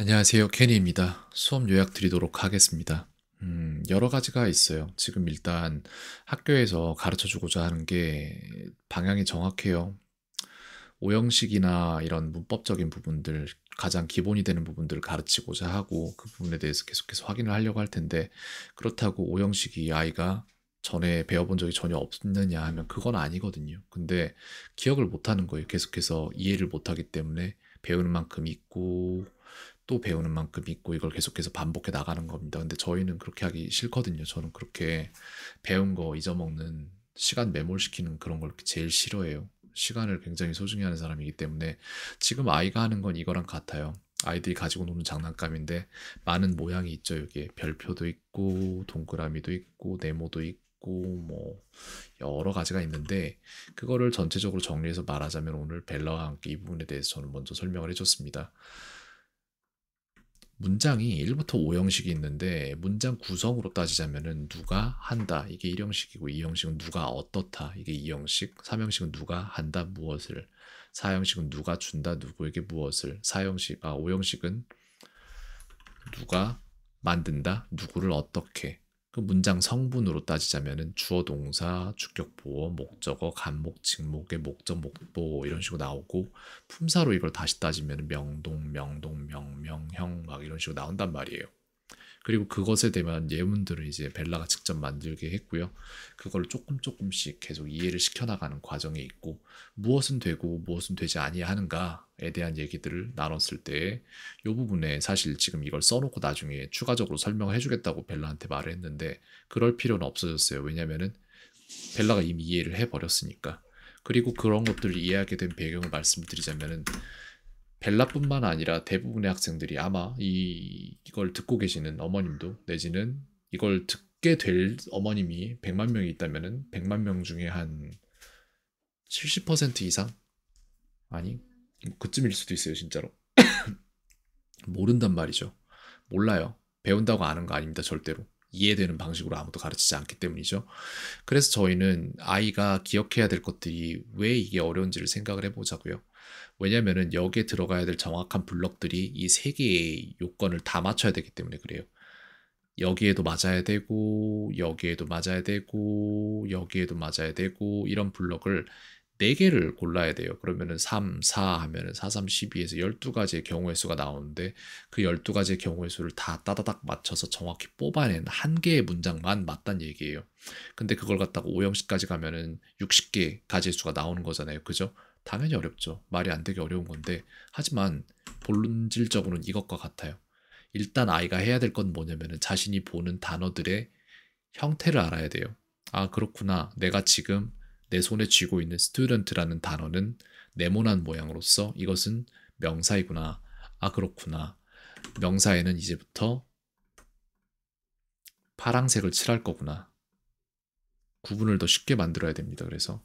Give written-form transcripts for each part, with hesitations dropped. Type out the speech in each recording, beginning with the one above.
안녕하세요. 케니입니다. 수업 요약 드리도록 하겠습니다. 여러 가지가 있어요. 지금 일단 학교에서 가르쳐 주고자 하는 게 방향이 정확해요. 오형식이나 이런 문법적인 부분들, 가장 기본이 되는 부분들을 가르치고자 하고 그 부분에 대해서 계속해서 확인을 하려고 할 텐데, 그렇다고 오형식이 아이가 전에 배워본 적이 전혀 없느냐 하면 그건 아니거든요. 근데 기억을 못 하는 거예요. 계속해서 이해를 못 하기 때문에 배우는 만큼 있고 또 배우는 만큼 있고 이걸 계속해서 반복해 나가는 겁니다. 근데 저희는 그렇게 하기 싫거든요. 저는 그렇게 배운 거 잊어먹는 시간 매몰시키는 그런 걸 제일 싫어해요. 시간을 굉장히 소중히 하는 사람이기 때문에 지금 아이가 하는 건 이거랑 같아요. 아이들이 가지고 노는 장난감인데 많은 모양이 있죠. 여기에 별표도 있고 동그라미도 있고 네모도 있고 뭐 여러 가지가 있는데 그거를 전체적으로 정리해서 말하자면 오늘 벨라와 함께 이 부분에 대해서 저는 먼저 설명을 해줬습니다. 문장이 1부터 5형식이 있는데 문장 구성으로 따지자면은 누가 한다 이게 1형식이고 2형식은 누가 어떻다 이게 2형식, 3형식은 누가 한다 무엇을, 4형식은 누가 준다 누구에게 무엇을, 5형식은 누가 만든다 누구를 어떻게. 그 문장 성분으로 따지자면은 주어 동사 주격 보어 목적어 간목 직목의 목적 목보 이런 식으로 나오고 품사로 이걸 다시 따지면 명동 명명 형 막 이런 식으로 나온단 말이에요. 그리고 그것에 대한 예문들을 이제 벨라가 직접 만들게 했고요. 그걸 조금씩 계속 이해를 시켜나가는 과정에 있고 무엇은 되고 무엇은 되지 아니하는가에 대한 얘기들을 나눴을 때 이 부분에 사실 지금 이걸 써놓고 나중에 추가적으로 설명을 해주겠다고 벨라한테 말을 했는데 그럴 필요는 없어졌어요. 왜냐면은 벨라가 이미 이해를 해버렸으니까. 그리고 그런 것들을 이해하게 된 배경을 말씀드리자면은 벨라뿐만 아니라 대부분의 학생들이 아마 이걸 듣고 계시는 어머님도 내지는 이걸 듣게 될 어머님이 100만 명이 있다면은 100만 명 중에 한 70% 이상? 아니, 그쯤일 수도 있어요, 진짜로. 모른단 말이죠. 몰라요. 배운다고 아는 거 아닙니다, 절대로. 이해되는 방식으로 아무도 가르치지 않기 때문이죠. 그래서 저희는 아이가 기억해야 될 것들이 왜 이게 어려운지를 생각을 해보자고요. 왜냐면은 여기에 들어가야 될 정확한 블럭들이 이 세 개의 요건을 다 맞춰야 되기 때문에 그래요. 여기에도 맞아야 되고, 여기에도 맞아야 되고, 여기에도 맞아야 되고, 이런 블럭을 4개를 골라야 돼요. 그러면은 3, 4 하면은 4, 3, 12에서 12가지의 경우의 수가 나오는데 그 12가지의 경우의 수를 다 따다닥 맞춰서 정확히 뽑아낸 한 개의 문장만 맞단 얘기예요. 근데 그걸 갖다가 5형식까지 가면은 60개 가지의 수가 나오는 거잖아요. 그죠? 당연히 어렵죠. 말이 안 되게 어려운 건데 하지만 본질적으로는 이것과 같아요. 일단 아이가 해야 될 건 뭐냐면은 자신이 보는 단어들의 형태를 알아야 돼요. 아, 그렇구나. 내가 지금 내 손에 쥐고 있는 student라는 단어는 네모난 모양으로서 이것은 명사이구나. 아, 그렇구나. 명사에는 이제부터 파랑색을 칠할 거구나. 구분을 더 쉽게 만들어야 됩니다. 그래서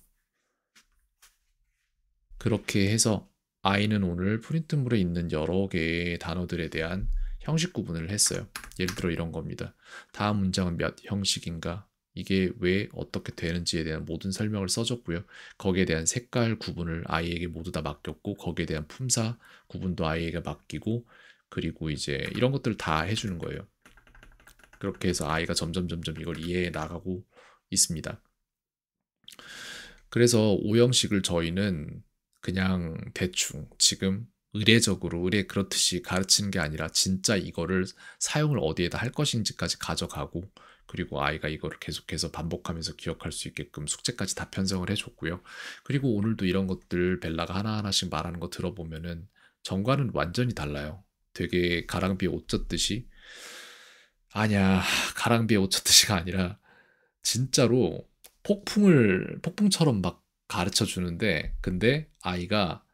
그렇게 해서 아이는 오늘 프린트물에 있는 여러 개의 단어들에 대한 형식 구분을 했어요. 예를 들어 이런 겁니다. 다음 문장은 몇 형식인가? 이게 왜 어떻게 되는지에 대한 모든 설명을 써줬고요. 거기에 대한 색깔 구분을 아이에게 모두 다 맡겼고 거기에 대한 품사 구분도 아이에게 맡기고 그리고 이제 이런 것들을 다 해주는 거예요. 그렇게 해서 아이가 점점 이걸 이해해 나가고 있습니다. 그래서 오형식을 저희는 그냥 대충 지금 의례적으로 의례 그렇듯이 가르치는 게 아니라 진짜 이거를 사용을 어디에다 할 것인지까지 가져가고 그리고 아이가 이거를 계속해서 반복하면서 기억할 수 있게끔 숙제까지 다 편성을 해줬고요. 그리고 오늘도 이런 것들 벨라가 하나하나씩 말하는 거 들어보면은 전과는 완전히 달라요. 되게 가랑비에 옷 젖듯이 아니야 가랑비에 옷 젖듯이가 아니라 진짜로 폭풍처럼 막 가르쳐 주는데 근데 아이가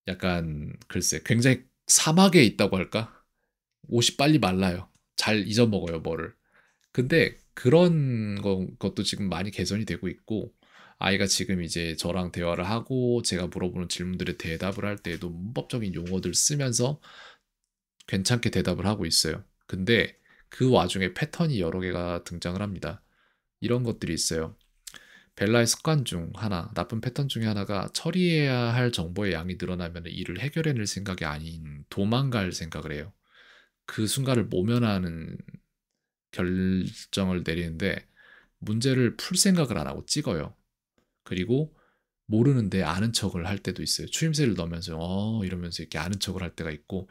약간 글쎄 굉장히 사막에 있다고 할까? 옷이 빨리 말라요. 잘 잊어먹어요, 뭐를. 근데 그런 것도 지금 많이 개선이 되고 있고 아이가 지금 이제 저랑 대화를 하고 제가 물어보는 질문들에 대답을 할 때에도 문법적인 용어들 쓰면서 괜찮게 대답을 하고 있어요. 근데 그 와중에 패턴이 여러 개가 등장을 합니다. 이런 것들이 있어요. 벨라의 습관 중 하나, 나쁜 패턴 중에 하나가 처리해야 할 정보의 양이 늘어나면 이를 해결해낼 생각이 아닌 도망갈 생각을 해요. 그 순간을 모면하는 결정을 내리는데 문제를 풀 생각을 안 하고 찍어요. 그리고 모르는데 아는 척을 할 때도 있어요. 추임새를 넣으면서 이러면서 이렇게 아는 척을 할 때가 있고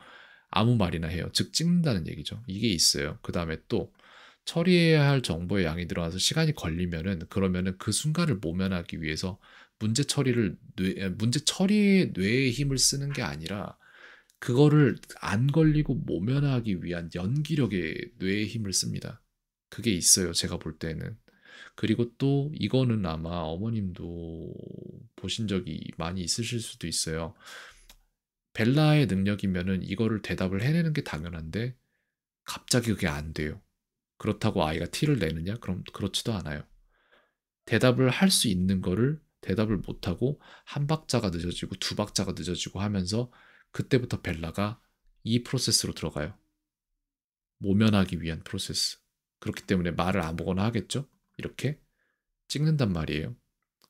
아무 말이나 해요. 즉 찍는다는 얘기죠. 이게 있어요. 그다음에 또 처리해야 할 정보의 양이 늘어나서 시간이 걸리면은 그러면은 그 순간을 모면하기 위해서 문제 처리에 뇌의 힘을 쓰는 게 아니라 그거를 안 걸리고 모면하기 위한 연기력에 뇌의 힘을 씁니다. 그게 있어요. 제가 볼 때는. 그리고 또 이거는 아마 어머님도 보신 적이 많이 있으실 수도 있어요. 벨라의 능력이면은 이거를 대답을 해내는 게 당연한데 갑자기 그게 안 돼요. 그렇다고 아이가 티를 내느냐? 그럼 그렇지도 않아요. 대답을 할 수 있는 거를 대답을 못하고 한 박자가 늦어지고 두 박자가 늦어지고 하면서 그때부터 벨라가 이 프로세스로 들어가요. 모면하기 위한 프로세스. 그렇기 때문에 말을 아무거나 하겠죠? 이렇게 찍는단 말이에요.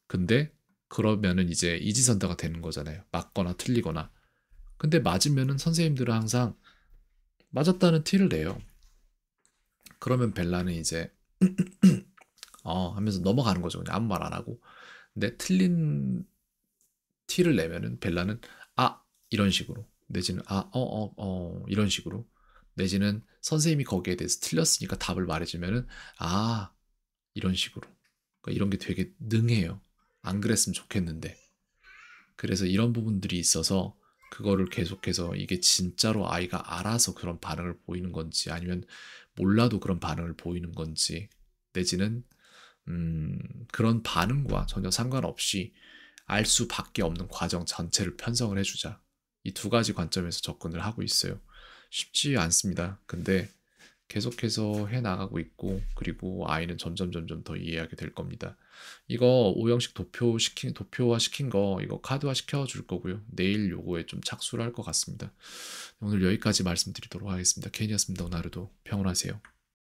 근데 그러면은 이제 이지선다가 되는 거잖아요. 맞거나 틀리거나. 근데 맞으면은 선생님들은 항상 맞았다는 티를 내요. 그러면 벨라는 이제 하면서 넘어가는 거죠. 그냥 아무 말 안 하고. 근데 틀린 티를 내면은 벨라는 아 이런 식으로 내지는 이런 식으로 내지는 선생님이 거기에 대해서 틀렸으니까 답을 말해주면은 아 이런 식으로 그러니까 이런 게 되게 능해요. 안 그랬으면 좋겠는데 그래서 이런 부분들이 있어서 그거를 계속해서 이게 진짜로 아이가 알아서 그런 반응을 보이는 건지 아니면 몰라도 그런 반응을 보이는 건지 내지는 그런 반응과 전혀 상관없이 알 수밖에 없는 과정 전체를 편성을 해주자. 이 두 가지 관점에서 접근을 하고 있어요. 쉽지 않습니다. 근데 계속해서 해나가고 있고 그리고 아이는 점점 더 이해하게 될 겁니다. 이거 오형식 도표화 시킨 거 이거 카드화 시켜줄 거고요. 내일 요거에 좀 착수를 할 것 같습니다. 오늘 여기까지 말씀드리도록 하겠습니다. 케인이었습니다. 오늘 하루도 평온하세요.